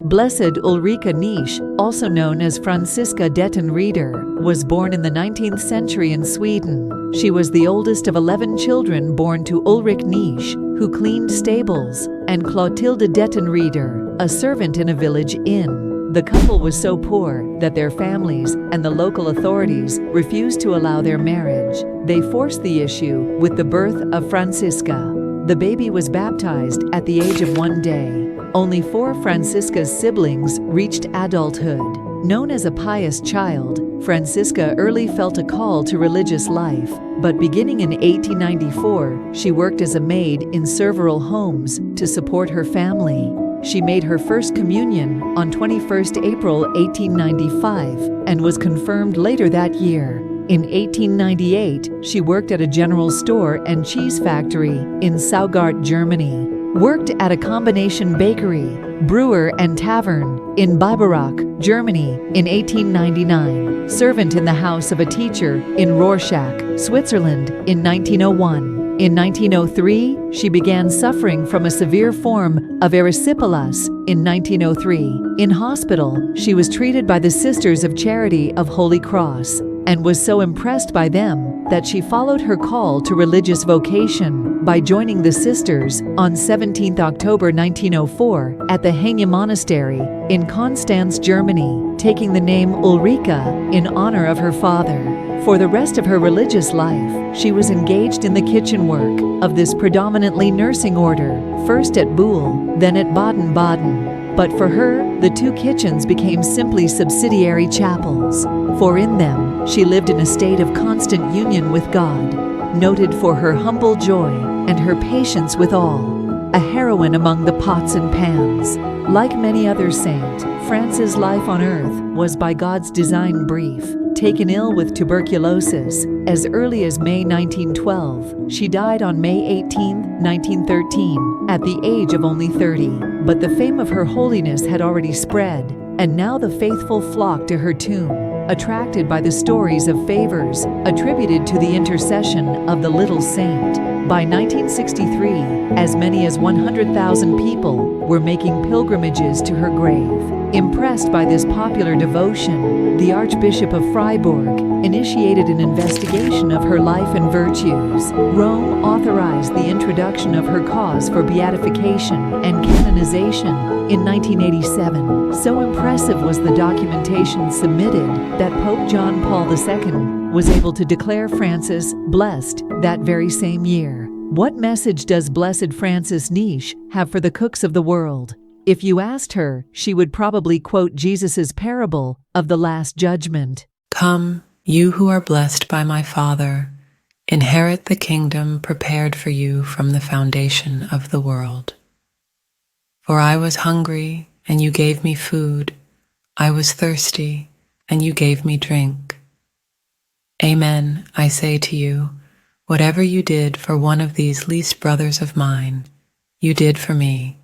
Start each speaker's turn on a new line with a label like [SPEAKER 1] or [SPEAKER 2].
[SPEAKER 1] Blessed Ulrika Nisch, also known as Fransiska Reader, was born in the 19th century in Sweden. She was the oldest of 11 children born to Ulrich Nisch, who cleaned stables, and Clotilde Reader, a servant in a village inn. The couple was so poor that their families and the local authorities refused to allow their marriage. They forced the issue with the birth of Fransiska. The baby was baptized at the age of 1 day. Only 4 Fransiska's siblings reached adulthood. Known as a pious child, Fransiska early felt a call to religious life, but beginning in 1894, she worked as a maid in several homes to support her family. She made her first communion on 21st April 1895 and was confirmed later that year. In 1898, she worked at a general store and cheese factory in Saugart, Germany, worked at a combination bakery, brewer and tavern in Biberach, Germany in 1899, servant in the house of a teacher in Rorschach, Switzerland in 1901. In 1903, she began suffering from a severe form of erysipelas in 1903. In hospital, she was treated by the Sisters of Charity of Holy Cross and was so impressed by them that she followed her call to religious vocation by joining the sisters on 17 October 1904 at the Henge Monastery in Constance, Germany, taking the name Ulrika in honor of her father. For the rest of her religious life, she was engaged in the kitchen work of this predominantly nursing order, first at Buhl, then at Baden-Baden. But for her, the 2 kitchens became simply subsidiary chapels, for in them she lived in a state of constant union with God, noted for her humble joy and her patience with all, a heroine among the pots and pans. Like many other saints, Frances' life on earth was by God's design brief. Taken ill with tuberculosis as early as May 1912, she died on May 18, 1913, at the age of only 30. But the fame of her holiness had already spread, and now the faithful flocked to her tomb, attracted by the stories of favors attributed to the intercession of the little saint. By 1963, as many as 100,000 people were making pilgrimages to her grave. Impressed by this popular devotion, the Archbishop of Freiburg initiated an investigation of her life and virtues. Rome authorized the introduction of her cause for beatification and canonization in 1987. So impressive was the documentation submitted that Pope John Paul II was able to declare Frances blessed that very same year. What message does Blessed Frances Nisch have for the cooks of the world? If you asked her, she would probably quote Jesus' parable of the Last Judgment.
[SPEAKER 2] Come, you who are blessed by my Father, inherit the kingdom prepared for you from the foundation of the world. For I was hungry, and you gave me food. I was thirsty, and you gave me drink. Amen, I say to you, whatever you did for one of these least brothers of mine, you did for me.